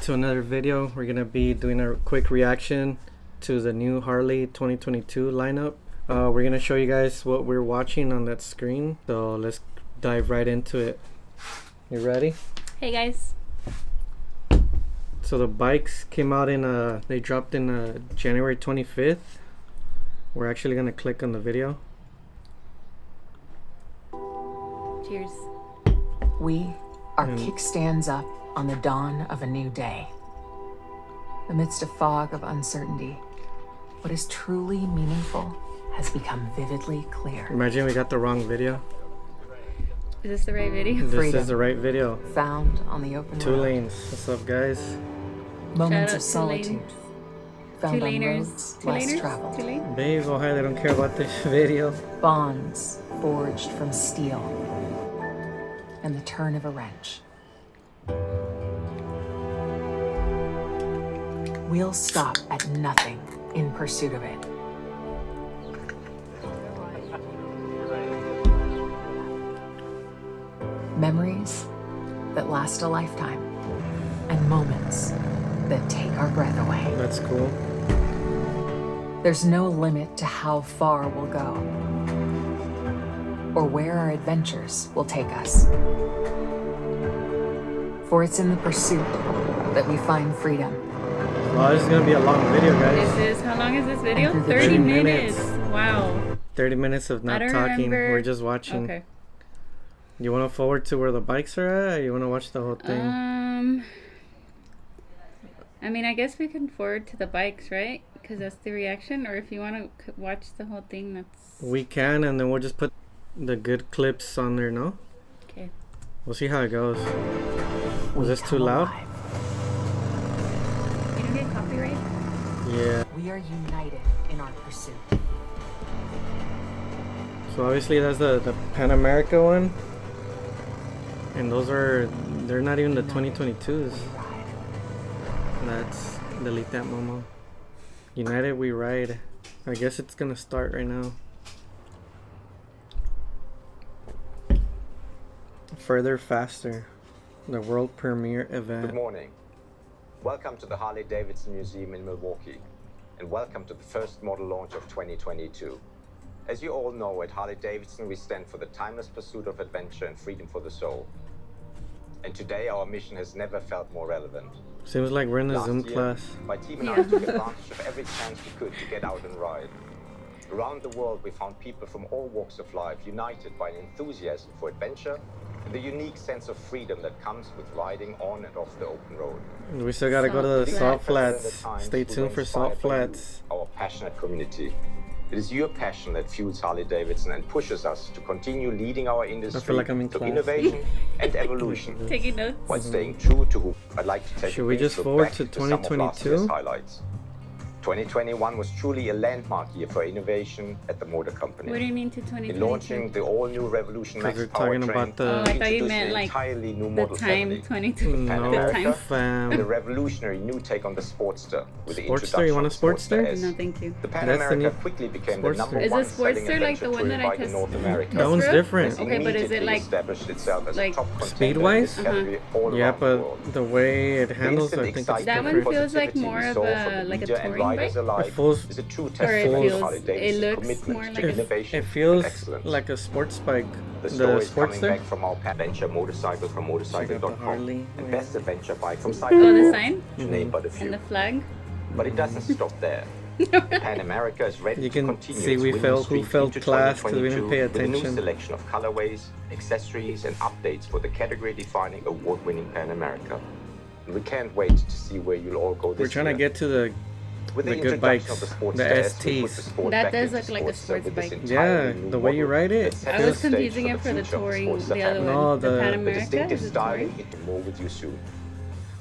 to another video. We're gonna be doing a quick reaction to the new Harley 2022 lineup. We're gonna show you guys what we're watching on that screen, so let's dive right into it. You ready? Hey guys. So the bikes came out in they dropped in January 25th. We're actually gonna click on the video. Cheers. Our kickstands up on the dawn of a new day. Amidst a fog of uncertainty, what is truly meaningful has become vividly clear. Imagine we got the wrong video. Is this the right video? This is the right video. Found on the open Two road. lanes. What's up, guys? Moments Shout of out solitude. Found on roads less traveled. Two lanes? Babe, oh hi, they don't care about this video. Bonds forged from steel. And the turn of a wrench. We'll stop at nothing in pursuit of it. Memories that last a lifetime, and moments that take our breath away. That's cool. There's no limit to how far we'll go, or where our adventures will take us. For it's in the pursuit that we find freedom. Wow, this is gonna be a long video, guys. How long is this video? And through the 30 2 minutes. minutes. Wow. 30 minutes of not I don't talking. remember. We're just watching. Okay. You want to forward to where the bikes are at? Or you want to watch the whole thing? I mean, I guess we can forward to the bikes, right? Because that's the reaction. Or if you want to watch the whole thing, that's... We can, and then we'll just put the good clips on there, no? Okay. We'll see how it goes. Was We this too come loud? alive. You don't get copyright? Yeah. We are united in our pursuit. So obviously that's the Pan America one. And they're not even the 2022s. Let's delete that, Momo. United we ride. I guess it's gonna start right now. Further, faster. The world premiere event. Good morning. Welcome to the Harley Davidson Museum in Milwaukee, and welcome to the first model launch of 2022. As you all know, at Harley Davidson we stand for the timeless pursuit of adventure and freedom for the soul. And today our mission has never felt more relevant. Seems like we're in a Last Zoom year, class. my team and I took advantage of every chance we could to get out and ride. Around the world we found people from all walks of life united by an enthusiasm for adventure and the unique sense of freedom that comes with riding on and off the open road. We still gotta go to the These Salt are the Flats. times Stay we tuned were for Salt inspired by you, Flats. our passionate community. It is your passion that fuels Harley Davidson and pushes us to continue leading our industry like I'm in through class. innovation and evolution, Taking notes? while staying true to who. I'd like to take Should a we brief just look forward back to some of last year's 2022? highlights. 2021 was truly a landmark year for innovation at the motor company. What do you mean to In 2022? launching the all-new Revolution Max Because we're talking powertrain, about the- Oh, I thought you introduced meant an like entirely new the model time family. 22. No, The time. and a fam. revolutionary new take on the Sportster with the Sportster? introduction You want a of the Sportster Sportster? S. No, thank you. The Pan That's the America new quickly became Sportster. the number Is the one selling Sportster like the adventure one that touring I bike in just... North America. That one's This different. Okay, but is it Immediately like... established itself as like a top contender in speed-wise? this category all Yeah, around the world. but the way it handles, The I instant think it's excitement That one and different. feels like positivity more we of saw a- from the like a media and touring riders bike? alike It feels- is a true Or it testament feels- to Harley it Davidson's looks commitment more to like a- innovation It feels and excellence. like a sports bike. The The story is coming Sportster. back from our adventure motorcycle from Check out the motorcycle.com Harley. and best adventure bike from Oh, the Cycle sign? to name but a few. And the flag? But it doesn't stop there. Pan America is ready You to can continue see its we winning failed- who streak failed into class 'cause we didn't 2022 pay with a new attention. selection of colorways, accessories, and updates for the category-defining, award-winning Pan America. And we can't wait to see where you'll all go this We're trying to year. get to the With the the good introduction bikes, of the Sportster the S, we put STs. the sport That back does into look like a Sportster sports with this bike. entirely Yeah, new the way you model ride it. that sets I was the stage confusing for it for the future of touring, Sportster the other family. No, one. The the- Pan The America distinctive is a style, touring. into more with you soon.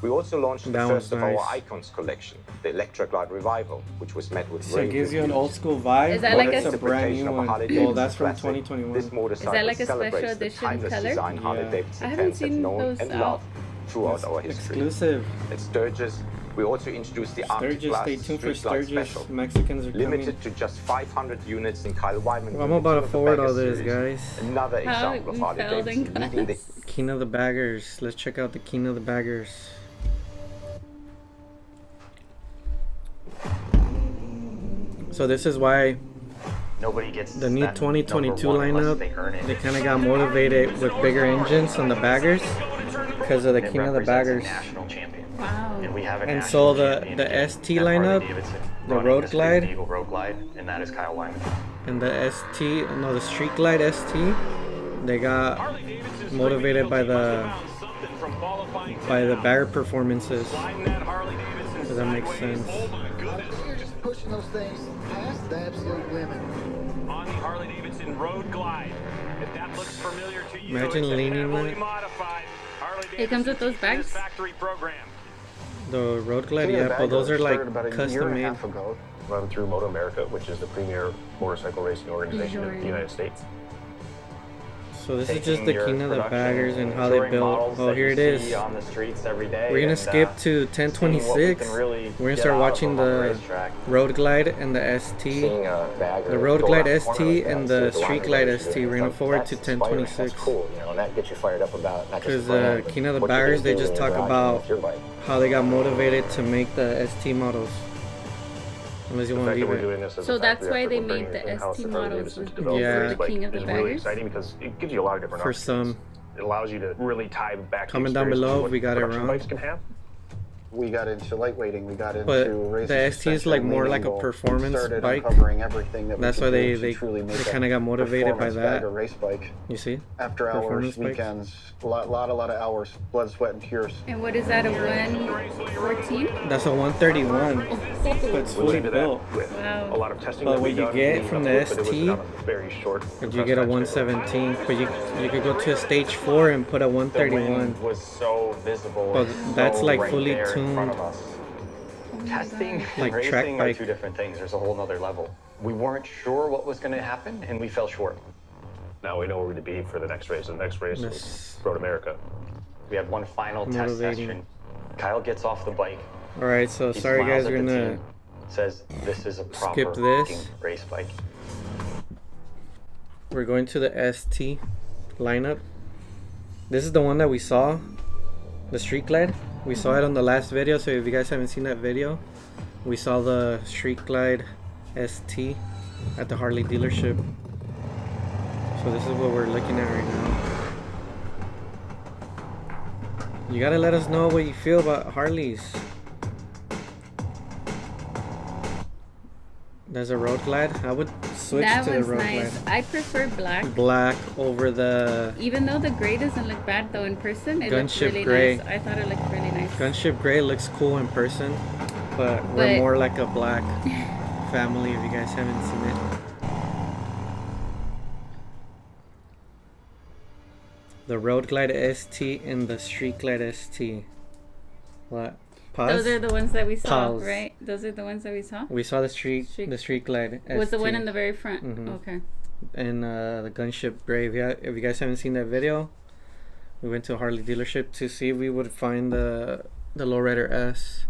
We also launched the That one's first of our nice. Icons collection, the Electra Glide Revival, which was met with So it rave gives you an reviews. old school vibe. Is that but like it's a- a brand new Interpretation of a one? Harley Oh, Davidson that's from classic. 2021. This motorcycle Is that like a celebrates special the edition timeless color? design Harley Yeah. Davidson I haven't fans have seen known those and out. loved throughout It's our history. exclusive. At Sturgis, we also introduced the Arctic Sturgis, Blast stay tuned for Street Glide Sturgis. Special. Mexicans are coming. Limited to just 500 units in Kyle Wyman. Well, I'm about to of the forward Bagger all this, series. guys. Another How example of we Harley failed in Davidson leading the class. King of the Baggers. Let's check out the King of the Baggers. So this is why Nobody gets the new that 2022 number one unless lineup, they earn it. they kind of got motivated with bigger engines on the baggers because of the And it king of the represents a baggers. national champion. Wow. And we have a And national so the champion ST at Harley lineup, Davidson, the running Road Street Glide, Eagle Road Glide, and that is Kyle Wyman. and the the Street Glide ST, they got motivated by the bagger performances. Does that make sense? You're just pushing those things past the absolute limit. On the Harley Davidson Road Glide. If that looks familiar to you, Imagine it's a leaning heavily that. modified Harley It comes with those bags? factory program. The Road Glide, King of the yeah, but those are Baggers like started about a year custom and a made. half ago, run through Moto America, which is the premier motorcycle racing organization in the United States. So this is Taking just the your king of the production baggers and how they touring built. models Oh, that here you it is. see on the streets every day We're gonna and, skip to seeing what we 1026. can really We're gonna get start out of watching them on the racetrack. Road Glide and the ST. Seeing a bagger The Road go Glide around the corner ST like and that, the see Street line Glide race, ST. it's We're gonna like, forward that's to inspiring, 1026. That's cool, you know, and that gets you fired up about not just Because the brand, but King of the what you're Baggers, they doing just in talk your garage about with your bike. how they got motivated to make the ST models. Unless you The want fact to that we're leave it. doing this as So a that's factory why effort, they we're made bringing the it in-house ST to Harley models Davidson was to develop Yeah. this the bike king of the is really baggers? exciting because it gives you a lot of different For options. some. It allows you to really tie back the Comment down experience to below if what we got it production wrong. bikes can have. We got into lightweighting, we got into But raising the ST is like more like a performance started bike. uncovering everything that we That's could why do they to truly make a kind of got motivated by performance that. bagger race bike. You see? After hours, Performance bikes. weekends, a lot of hours, blood, sweat, and tears. And what is that, a 114? That's a 131. But it's We fully looked at built. that with Wow. a lot of testing. But that what we you done get leading from up the to it, but it was ST, on a very short. But you get a 117. But you could go to a stage 4 and put a The 131. wind was so visible. But and that's so like right fully there in front of tuned. us. Testing Like and track racing are bike. two different things. There's a whole nother level. We weren't sure what was going to happen, and we fell short. Now we know where we're going to be for the next race. The next race Yes. is Road America. We had one final test Motivating. session. Kyle gets off the bike. Alright, so He sorry smiles guys, at we're the gonna team, says this is a proper skip this. fucking race bike. we're going to the ST lineup. This is the one that we saw, the Street Glide. We saw it on the last video, so if you guys haven't seen that video, we saw the Street Glide ST at the Harley dealership. So this is what we're looking at right now. You gotta let us know what you feel about Harleys. There's a Road Glide. I would switch That to the one's Road nice. Glide. I prefer black. Black over the Even though the gray doesn't look bad though in person, it looks Gunship really gray. nice. I thought it looked really nice. Gunship Gray. Looks cool in person, but we're But- more like a black family if you guys haven't seen it. The Road Glide ST and the Street Glide ST. What? Pause? Those are the ones that we saw, Pause. right? Those are the ones that we saw? We saw the Street Glide ST. Was the one in the very front? Mhm. Okay. And the Gunship Gray. If you guys haven't seen that video, we went to a Harley dealership to see if we would find the Lowrider S.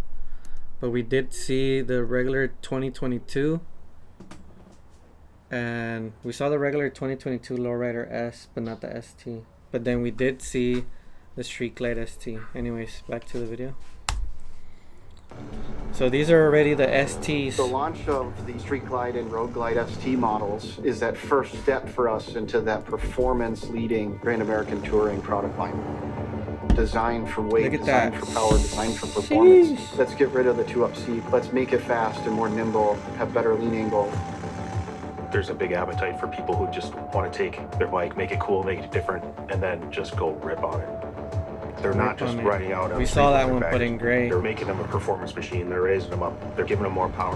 But we did see the regular 2022. And we saw the regular 2022 Lowrider S, but not the ST. But then we did see the Street Glide ST. Anyways, back to the video. So these are already the STs. The launch of the Street Glide and Road Glide ST models is that first step for us into that performance-leading Grand American Touring product line. Designed for weight, Look at designed that. for power, designed for performance. Sheesh. Let's get rid of the two-up seat. Let's make it fast and more nimble, have better lean angle. There's a big appetite for people who just want to take their bike, make it cool, make it different, and then just go rip on it. They're not Rip just on it. riding out on We the saw street that with one their put baggers. in gray. They're making them a performance machine. They're raising them up. They're giving them more power.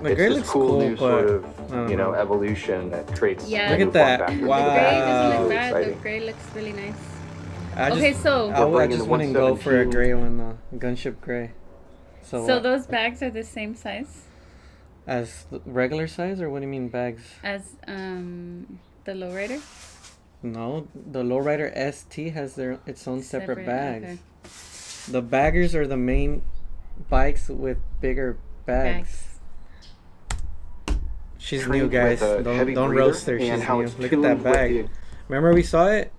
The It's gray this looks cool cool, new but sort I of, don't you know, know. evolution that creates Yeah. a Look new at that. form factor. Wow. The gray doesn't look Really bad. The exciting. gray looks really nice. I Okay, just, so- I bringing just the wouldn't go for a 117. gray one though. Gunship Gray. So, So what? those bags are the same size As the regular size, or what do you mean bags? as the lowrider? No, the Lowrider ST has its own separate bags. okay. The baggers are the main bikes with bigger bags. She's new, Trained guys. with a heavy Don't breather roast her. and She's how new. it's Look at that tuned with bag. the- Remember we saw it?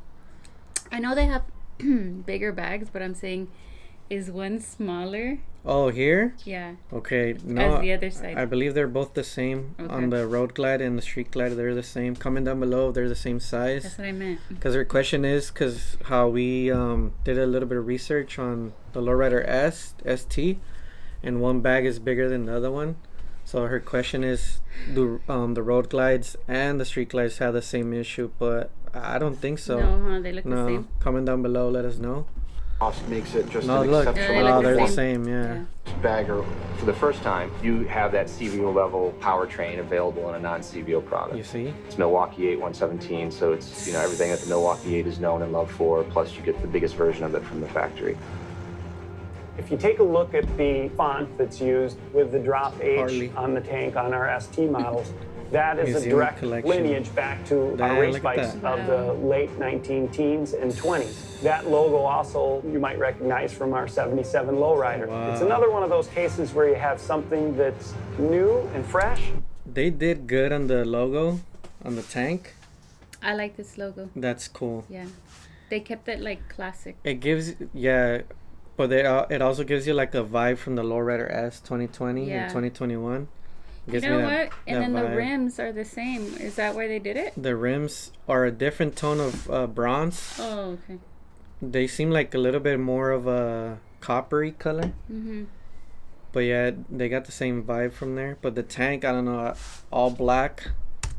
I know they have bigger bags, but I'm saying, is one smaller Oh, here? Yeah. Okay, no. As the other side. I believe they're both the same. Okay. On the Road Glide and the Street Glide, they're the same. Comment down below, they're the same size. That's what I meant. Because her question is, because how we did a little bit of research on the Lowrider ST, and one bag is bigger than the other one. So her question is, do the Road Glides and the Street Glides have the same issue? But I don't think so. No, they look the same. Comment down below, let us know. Cost makes it just No, an look. exceptional Oh, they're the same. same, yeah. bagger. For the first time, you have that CVO level powertrain available in a non-CVO product. You see? It's Milwaukee 8 117, so it's everything that the Milwaukee 8 is known and loved for, plus you get the biggest version of it from the factory. If you take a look at the font that's used with the drop H Harley. on the tank on our ST models, that is a Museum direct collection. lineage back to Damn, our race look at bikes that. of the late 19-teens and 20s. That logo also you might recognize from our 77 lowrider. Wow. It's another one of those cases where you have something that's new and fresh. They did good on the logo, on the tank. I like this logo. That's cool. Yeah. They kept it like classic. It gives, yeah, but it also gives you like a vibe from the Lowrider S 2020 Yeah. and 2021. You Gives know me what? And then the vibe. rims are the same. Is that where they did it? The rims are a different tone of bronze. Oh, okay. They seem like a little bit more of a coppery color. Mm-hmm. But yeah, they got the same vibe from there. But the tank, I don't know, all black,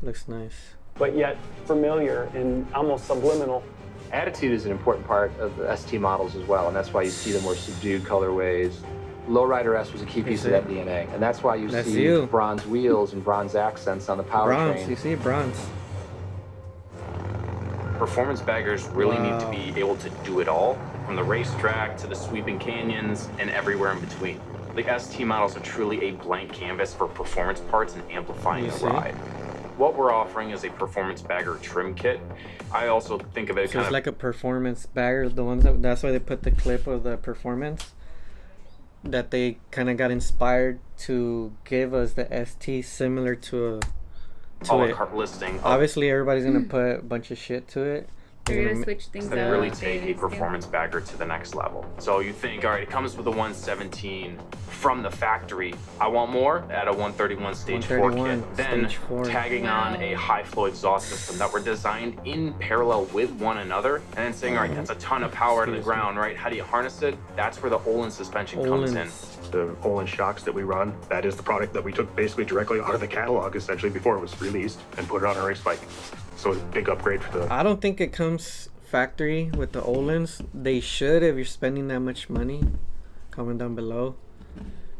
looks nice. But yet familiar and almost subliminal. Attitude is an important part of the ST models as well, and that's why you see the more subdued colorways. Lowrider S was a key piece of that DNA, and that's why you see bronze wheels and bronze accents on the powertrain. Bronze, you see bronze. Performance baggers really need to be able to do it all, from the racetrack to the sweeping canyons and everywhere in between. The ST models are truly a blank canvas for performance parts and amplifying the ride. What we're offering is a performance bagger trim kit. I also think of it So it's like a performance bagger. The ones that's why they put the clip of the performance. That they kind of got inspired to give us the ST similar to it. listing. Obviously, everybody's gonna put a bunch of shit to it. They're gonna switch things That up. really take a performance bagger to the next level. So you think, all right, it comes with a 117 from the factory. I want more. Add a 131 stage 4 kit. Then tagging on a high flow exhaust system that were designed in parallel with one another, and then saying, all right, that's a ton of power to the ground, right? How do you harness it? That's where the Olin suspension comes in. The Olin shocks that we run, that is the product that we took basically directly out of the catalog, essentially, before it was released, and put it on a race bike. So it's a big upgrade for the... I don't think it comes factory with the Olins. They should if you're spending that much money. Comment down below.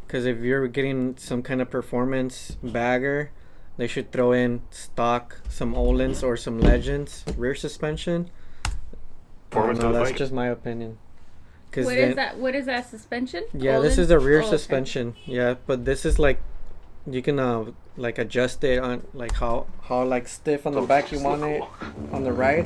Because if you're getting some kind of performance bagger, they should throw in stock some Olins or some Legends rear suspension. I don't know, that's just my opinion. What is that? What is that suspension? Yeah, Olin? this is a rear okay. suspension. Yeah, but this is like you can like adjust it on like how like stiff on the back you want it on the ride.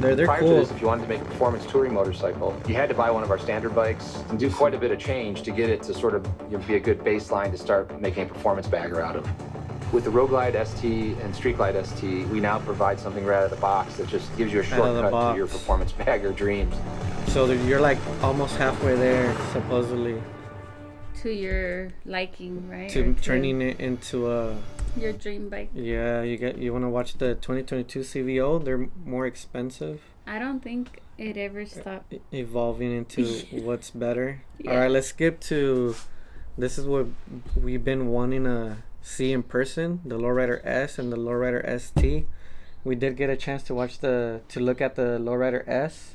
They're Prior cool. to this, if you wanted to make a performance touring motorcycle, you had to buy one of our standard bikes and do quite a bit of change to get it to sort of be a good baseline to start making a performance bagger out of. With the Road Glide ST and Street Glide ST, we now provide something right out of the box that just gives you a shortcut to your performance bagger dreams. So you're like almost halfway there, supposedly. To your liking, right? To turning it into a... Your dream bike. Yeah, you want to watch the 2022 CVO? They're more expensive. I don't think it ever stopped Evolving into what's better. Yeah. All right, let's skip to... This is what we've been wanting to see in person, the Lowrider S and the Lowrider ST. We did get a chance to look at the Lowrider S.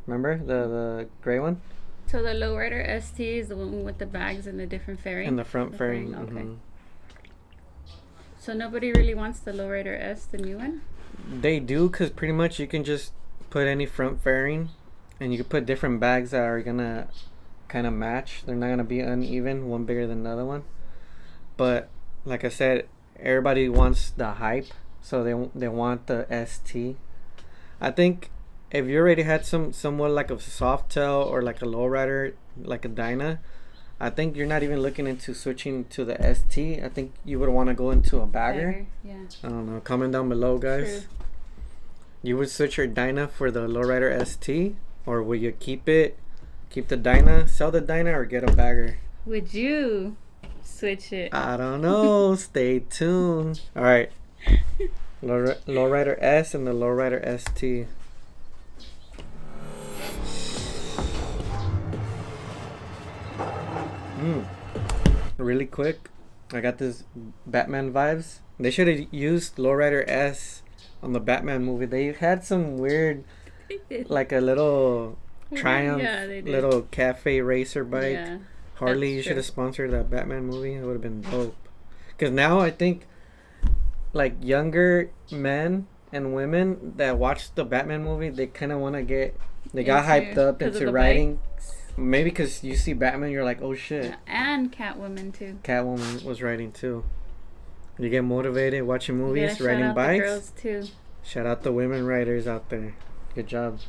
Remember the gray one? So the Lowrider ST is the one with the bags and the different fairing? And the front fairing. Okay. Mm-hmm. So nobody really wants the Lowrider S, the new one? They do, because pretty much you can just put any front fairing and you can put different bags that are gonna kind of match. They're not gonna be uneven, one bigger than the other one. But like I said, everybody wants the hype, so they want the ST. I think if you already had somewhat like a soft tail or like a lowrider, like a DYNA, I think you're not even looking into switching to the ST. I think you would want to go into a bagger. Yeah. I don't know. Comment down below, guys. True. You would switch your DYNA for the lowrider ST, or will you keep Keep the DYNA, sell the DYNA, or get a bagger? Would you switch it? I don't know. Stay tuned. All right. Lowrider S and the Lowrider ST. Really quick, I got this Batman vibes. They should have used Lowrider S on the Batman movie. They had some weird, like a little Triumph, little cafe racer bike. Yeah, Harley, you should have sponsored that Batman movie. It would have been dope. Because now I think, like, younger men and women that watch the Batman movie, they kind of want to get, they got hyped up into riding. Maybe because you see Batman, you're like, oh shit. Yeah, and Catwoman too. Catwoman was riding too. You get motivated watching movies, riding bikes. The girls too. Shout out the women riders out there. Good job.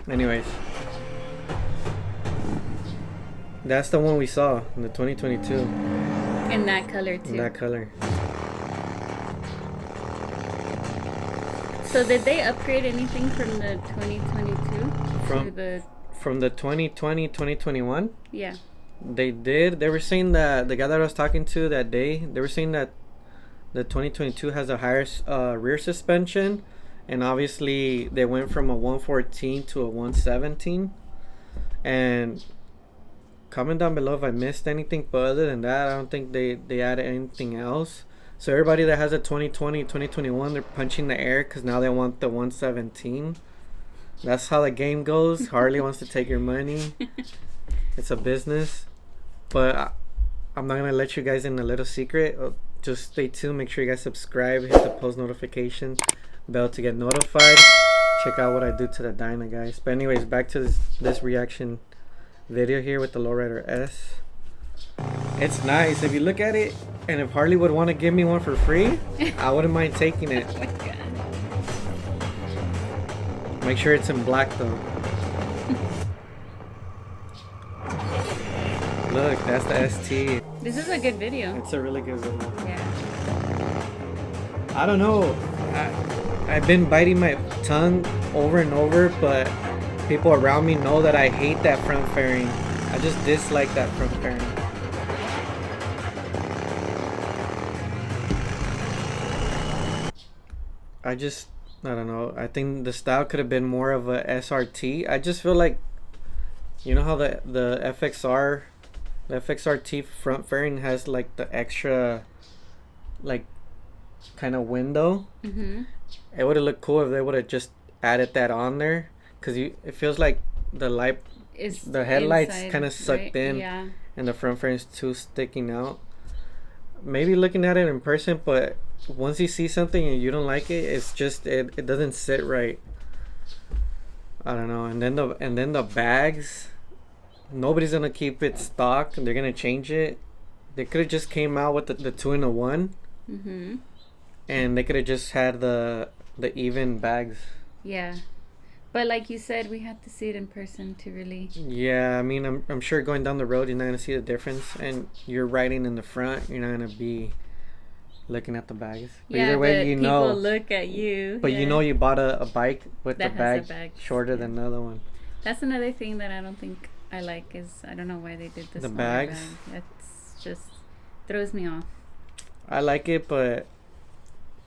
Anyways, that's the one we saw in the 2022. In that color too. In that color. So did they upgrade anything from the 2022 to the... From the 2020, 2021? Yeah. They did. They were saying that, the guy that I was talking to that day, they were saying that the 2022 has a higher rear suspension. And obviously, they went from a 114 to a 117. And comment down below if I missed anything. But other than that, I don't think they added anything else. So everybody that has a 2020, 2021, they're punching the air because now they want the 117. That's how the game goes. Harley wants to take your money. It's a business. But I'm not going to let you guys in a little secret. Just stay tuned. Make sure you guys subscribe. Hit the post notification bell to get notified. Check out what I do to the DYNA, guys. But anyways, back to this reaction video here with the Lowrider S. It's nice. If you look at it, and if Harley would want to give me one for free, I wouldn't mind taking it. Oh my God. Make sure it's in black though. Look, that's the ST. This is a good video. It's a really good video. Yeah. I don't know. I've been biting my tongue over and over, but people around me know that I hate that front fairing. I just dislike that front fairing. I don't know. I think the style could have been more of a SRT. I just feel like, you know how the FXRT front fairing has like the extra, like, kind of window. It would have looked cool if they would have just added that on there, because it feels like the headlights kind of sucked in, and the front fairing's too sticking out. Maybe looking at it in person, but once you see something and you don't like it, it's just it doesn't sit right. I don't know. And then the bags, nobody's gonna keep it stock. They're gonna change it. They could have just came out with the 2-in-1, and they could have just had the even bags. Yeah, but like you said, we had to see it in person to really. Yeah, I mean, I'm sure going down the road, you're not gonna see the difference, and you're riding in the front, you're not gonna be looking at the bags. But yeah, either way, but you people know, look at you. But you know, you bought a bike with that the bag shorter than the other one. That's another thing that I don't think I like, is I don't know why they did this. The bags. That's just throws me off. I like it, but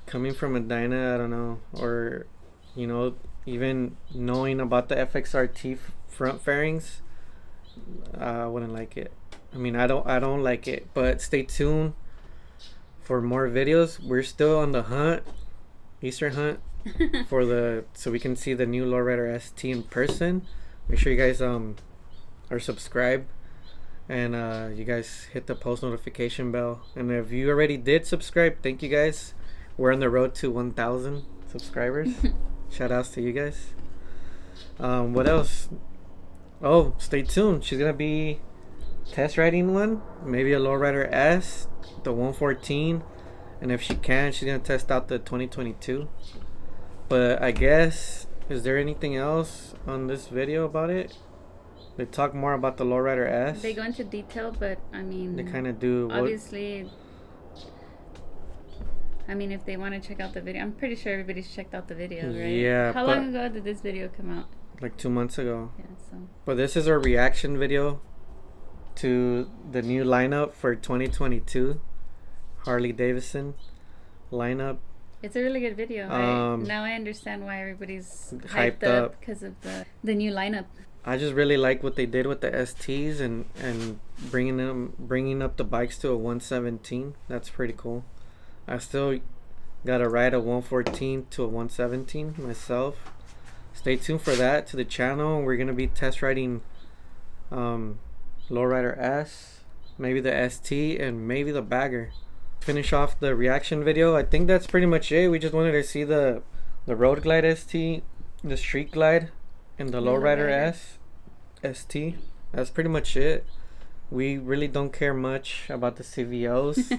coming from a DYNA, I don't know, or you know, even knowing about the FXRT front fairings, I wouldn't like it. I mean, I don't like it. But stay tuned for more videos. We're still on the hunt, Easter hunt, so we can see the new Lowrider ST in person. Make sure you guys are subscribed, and you guys hit the post notification bell. And if you already did subscribe, thank you guys. We're on the road to 1,000 subscribers. Shout outs to you guys. What else? Oh, stay tuned. She's gonna be test riding one, maybe a Lowrider S, the 114, and if she can, she's gonna test out the 2022. But I guess, is there anything else on this video about it? They talk more about the Lowrider S. They go into detail, but I mean, they kind of do. Obviously, I mean, if they want to check out the video, I'm pretty sure everybody's checked out the video, right? Yeah. How long ago did this video come out? like 2 months ago. Yeah, so. But this is our reaction video to the new lineup for 2022 Harley Davidson lineup. It's a really good video. Now I understand why everybody's hyped up because of the new lineup. I just really like what they did with the STs and bringing up the bikes to a 117. That's pretty cool. I still gotta ride a 114 to a 117 myself. Stay tuned for that to the channel. We're gonna be test riding Lowrider S, maybe the ST, and maybe the Bagger. Finish off the reaction video. I think that's pretty much it. We just wanted to see the Road Glide ST, the Street Glide, and the Lowrider S ST. That's pretty much it. We really don't care much about the CVOs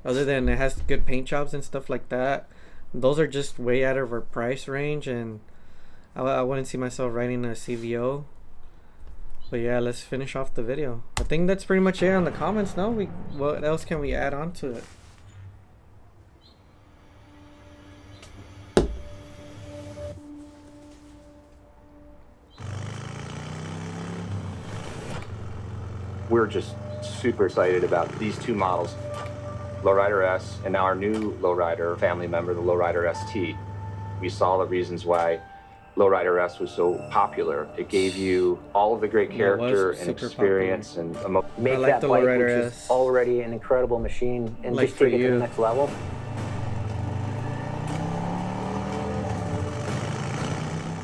other than it has good paint jobs and stuff like that. Those are just way out of our price range, and I wouldn't see myself riding a CVO. But yeah, let's finish off the video. I think that's pretty much it on the comments. No, what else can we add on to it? We're just super excited about these two models, Lowrider S and now our new Lowrider family member, the Lowrider ST. We saw the reasons why Lowrider S was so popular. It gave you all of the great character and experience and emotion. Make that bike, which is already an incredible machine, and just take it to the next level.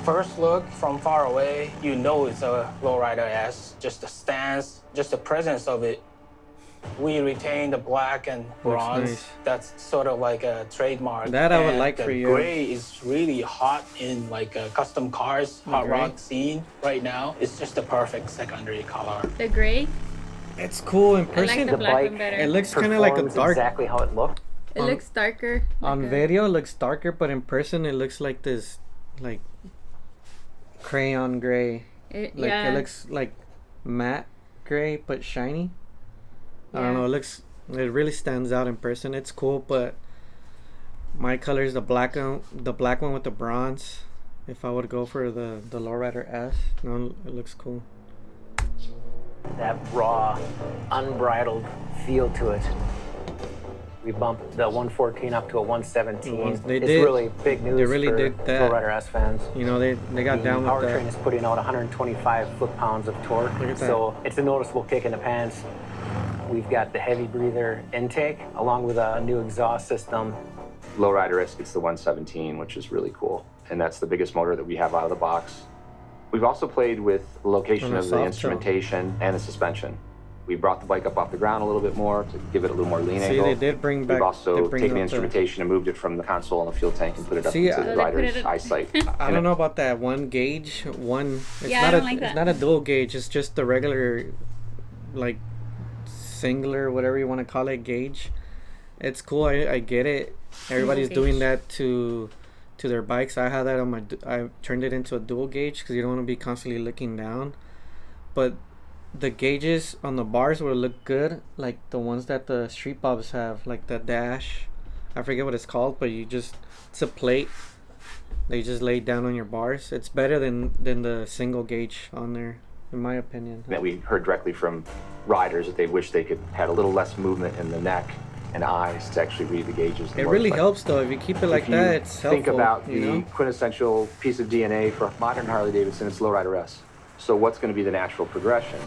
First look from far away, you know it's a Lowrider S. Just the stance, just the presence of it. We retain the black and bronze. Nice. That's sort of like a trademark. That I would like for you. The gray is really hot in like a custom cars, hot rod scene right now. It's just the perfect secondary color. The gray? It's cool in person. I like the black one better. It looks kind of like a dark. Exactly how it looked. It looks darker. On video, it looks darker, but in person, it looks like this, like crayon gray. It looks like matte gray but shiny. I don't know, it really stands out in person. It's cool, but my color is the black one with the bronze. If I would go for the Lowrider S, no, it looks cool. That raw, unbridled feel to it. We bumped the 114 up to a 117. It's really big news for Lowrider S fans. You know, they got down with that. Powertrain is putting out 125 foot-pounds of torque, so it's a noticeable kick in the pants. We've got the heavy breather intake along with a new exhaust system. Lowrider S gets the 117, which is really cool. And that's the biggest motor that we have out of the box. We've also played with the location of the instrumentation and the suspension. We brought the bike up off the ground a little bit more to give it a little more lean angle. They did bring back. We've also taken the instrumentation and moved it from the console and the fuel tank and put it up into the rider's eyesight. I don't know about that one gauge. It's not a dual gauge. It's just the regular, like, singular, whatever you want to call it, gauge. It's cool. I get it. Everybody's doing that to their bikes. I had that on I turned it into a dual gauge because you don't want to be constantly looking down. But the gauges on the bars will look good, like the ones that the street bobs have, like the dash. I forget what it's called, but it's a plate. They just lay down on your bars. It's better than the single gauge on there, in my opinion. That we heard directly from riders that they wish they could had a little less movement in the neck and eyes to actually read the gauges. It really helps though. If you keep it like that, it's helpful. Think about the quintessential piece of DNA for modern Harley Davidson, it's Lowrider S. So what's going to be the natural progression?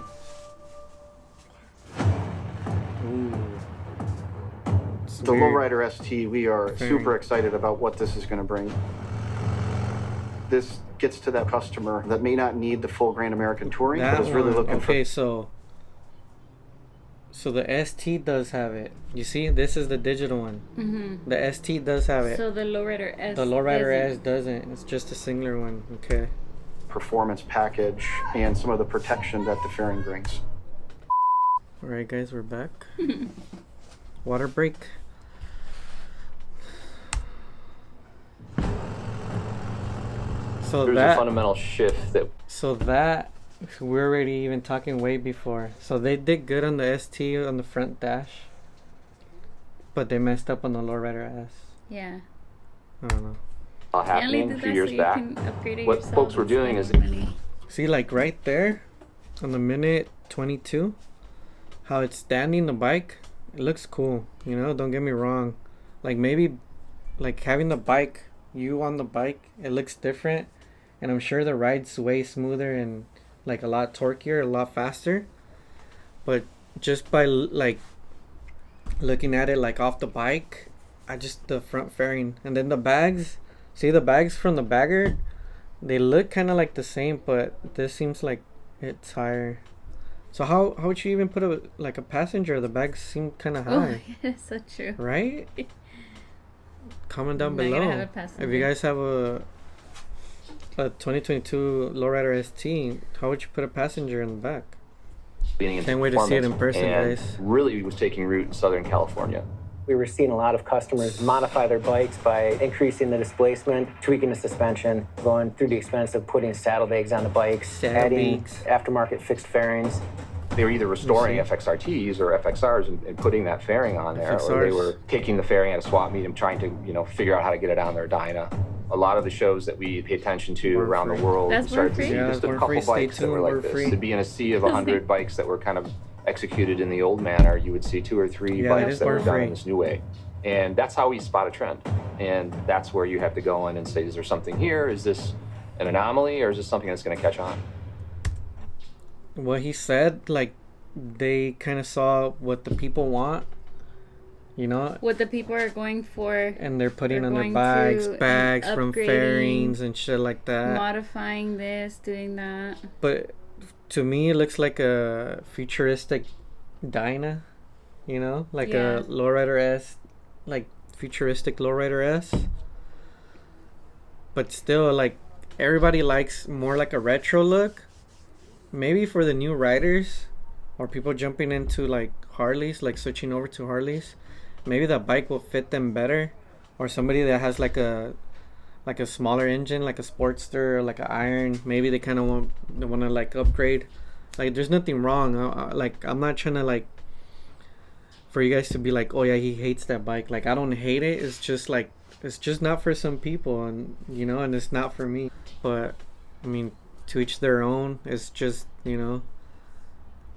The Lowrider ST, we are super excited about what this is going to bring. This gets to that customer that may not need the full Grand American Touring, but is really looking for... Okay, so the ST does have it. You see, this is the digital one. Mm-hmm. The ST does have it. So the Lowrider S. The Lowrider S doesn't. It's just a singular one. Okay. Performance package and some of the protection that the fairing brings. All right, guys, we're back. Water break. So there's a fundamental shift that we're already even talking way before. So they did good on the ST on the front dash, but they messed up on the Lowrider S. Yeah. I don't know. happening a few years back. What folks were doing is... See, like right there on the minute 22, how it's standing the bike, it looks cool, you know, don't get me wrong. Like maybe like having the bike, you on the bike, it looks different, and I'm sure the ride's way smoother and like a lot torquier, a lot faster. But just by like looking at it like off the bike, the front fairing and then the bags, see the bags from the bagger, they look kind of like the same, but this seems like it's higher. So how would you even put a passenger? The bags seem kind of high. Oh, that's so true. Right? Comment down below if you guys have a 2022 Lowrider ST. How would you put a passenger in the back? Can't wait to see it in person, guys. Really was taking root in Southern California. We were seeing a lot of customers modify their bikes by increasing the displacement, tweaking the suspension, going through the expense of putting saddlebags on the bikes, adding aftermarket fixed fairings. They were either restoring FXRTs or FXRs and putting that fairing on there, or they were taking the fairing at a swap meet and trying to, figure out how to get it on their DYNA. A lot of the shows that we pay attention to around the world started to see just a couple bikes that were like this. To be in a sea of 100 bikes that were kind of executed in the old manner, you would see 2 or 3 bikes that were done in this new way. And that's how we spot a trend. And that's where you have to go in and say, is there something here? Is this an anomaly, or is this something that's going to catch on? What he said, like, they kind of saw what the people want, what the people are going for, and they're putting on their bags from fairings and shit like that, modifying this, doing that. But to me, it looks like a futuristic DYNA, like a Lowrider S, like futuristic Lowrider S. But still, like, everybody likes more like a retro look. Maybe for the new riders or people jumping into like Harleys, like switching over to Harleys, maybe the bike will fit them better. Or somebody that has like a smaller engine, like a Sportster or like an Iron, maybe they kind of want to like upgrade. Like, there's nothing wrong. Like, I'm not trying to like for you guys to be like, oh yeah, he hates that bike. Like, I don't hate it. It's just like, it's just not for some people, and and it's not for me. But I mean, to each their own. It's just, I'd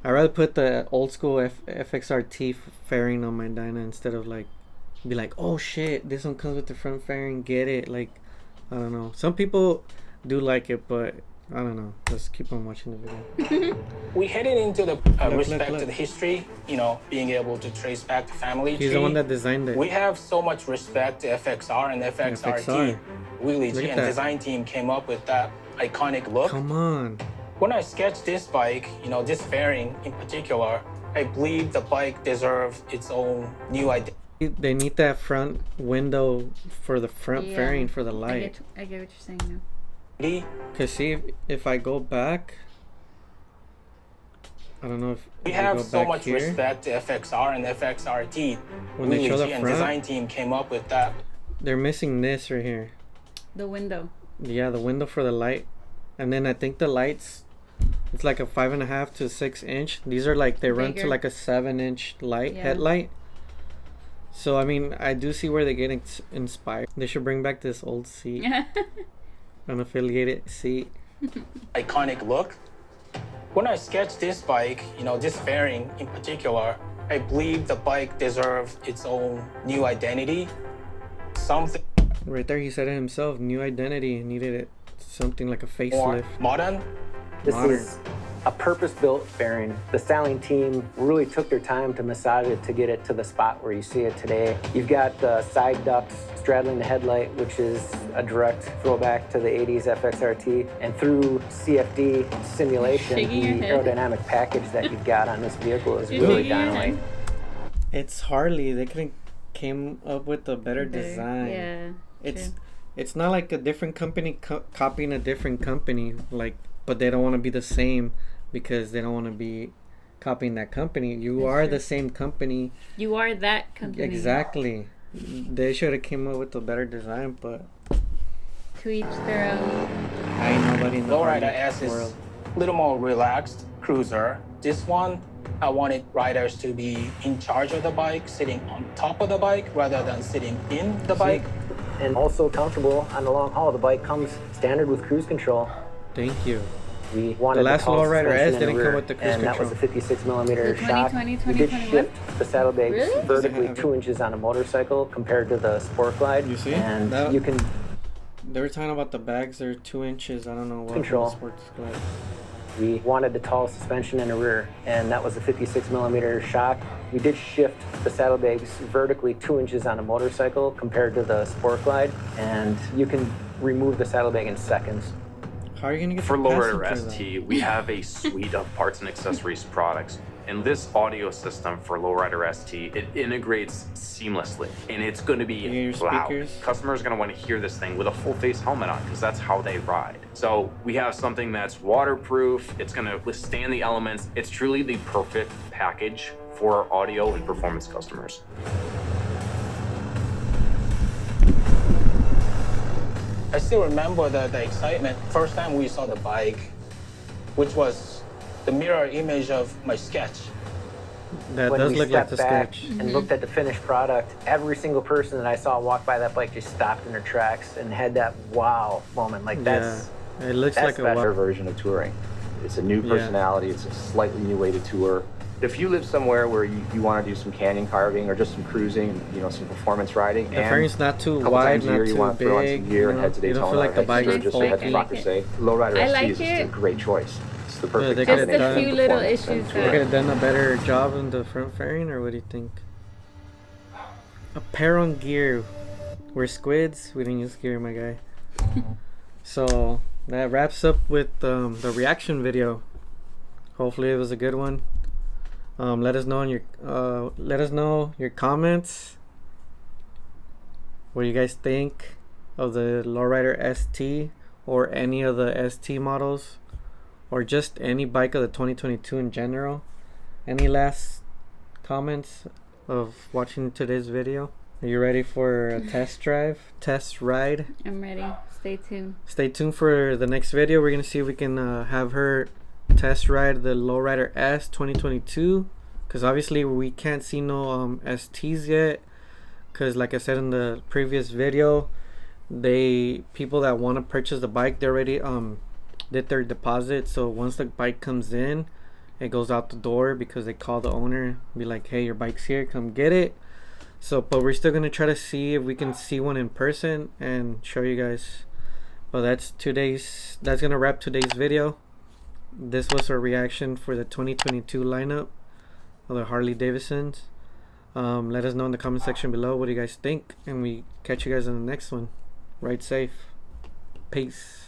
rather put the old school FXRT fairing on my DYNA instead of like be like, oh shit, this one comes with the front fairing, get it. Like, I don't know, some people do like it, but I don't know. Let's keep on watching the video. We headed into the respect to the history, being able to trace back the family tree. He's the one that designed it. We have so much respect to FXR and FXRT. Wheelie and design team came up with that iconic look. Come on. When I sketched this bike, this fairing in particular, I believe the bike deserves its own new identity. They need that front window for the front fairing for the light. I get what you're saying now. Cause see, if I go back, I don't know if we have so much respect to FXR and FXRT. When they show the front, design team came up with that. They're missing this right here. The window. Yeah, the window for the light, and then I think the lights, it's like a 5.5 to 6 inch. These are like, they run to like a 7-inch light headlight. So I mean, I do see where they're getting inspired. They should bring back this old seat. Unaffiliated seat. Iconic look. When I sketched this bike, this fairing in particular, I believe the bike deserves its own new identity. Something right there, he said it himself, new identity. He needed it, something like a facelift. More modern. This is a purpose-built fairing. The styling team really took their time to massage it to get it to the spot where you see it today. You've got the side ducts straddling the headlight, which is a direct throwback to the 80s FXRT. And through CFD simulation, the aerodynamic package that you've got on this vehicle is really dynamite. It's Harley. They couldn't came up with a better design. Yeah. It's not like a different company copying a different company, like, but they don't want to be the same because they don't want to be copying that company. You are the same company. You are that company. Exactly. They should have came up with a better design, but to each their own. I ain't nobody in the Lowrider S is a little more relaxed cruiser. This one, I wanted riders to be in charge of the bike, sitting on top of the bike rather than sitting in the bike. and also comfortable on the long haul. The bike comes standard with cruise control. Thank you. We wanted the last lowrider S didn't come with the cruise and control. That was a 56mm shock. 2020, We did shift the saddlebags Really? vertically 2 inches on a motorcycle compared to the Sport Glide. You see? And you can... They were talking about the bags, they're 2 inches. I don't know what. Control. Sports Glide. We wanted the tall suspension in the rear, and that was a 56mm shock. We did shift the saddlebags vertically 2 inches on a motorcycle compared to the Sport Glide, and you can remove the saddlebag in seconds. How are you gonna get for the Lowrider passenger, ST? We have a suite of parts and accessories products. And this audio system for Lowrider ST, it integrates seamlessly, and it's going to be loud. Speakers. Customers are going to want to hear this thing with a full face helmet on, because that's how they ride. So we have something that's waterproof. It's going to withstand the elements. It's truly the perfect package for our audio and performance customers. I still remember the excitement. First time we saw the bike, which was the mirror image of my sketch. That when does we look like the stepped back sketch. and looked at the finished product, every single person that I saw walk by that bike just stopped in their tracks and had that wow moment. Like that's it looks that's like a better wow. version of touring. It's a new personality. It's a slightly new way to tour. If you live somewhere where you want to do some canyon carving or just some cruising, some performance riding, The fairing's not too wide, not you too want to throw on some big. gear and head to You don't Daytona, feel like the bike is just full. head to Rocker Say. Lowrider I ST like is just it. a great choice. It's the perfect they Just could've a few little issues. They could have done a better job in the front fairing, or what do you think? Apparel gear. We're squids. We didn't use gear, my guy. So that wraps up with the reaction video. Hopefully it was a good one. Let us know your comments. What do you guys think of the Lowrider ST or any of the ST models, or just any bike of the 2022 in general? Any last comments of watching today's video? Are you ready for a test ride? I'm ready. Stay tuned. Stay tuned for the next video. We're gonna see if we can have her test ride the Lowrider S 2022, because obviously we can't see no STs yet, because like I said in the previous video, people that want to purchase the bike, they already did their deposit. So once the bike comes in, it goes out the door, because they call the owner, be like, hey, your bike's here, come get it. So but we're still gonna try to see if we can see one in person and show you guys. But that's gonna wrap today's video. This was our reaction for the 2022 lineup of the Harley Davidsons. Let us know in the comment section below what do you guys think, and we catch you guys in the next one. Ride safe. Peace.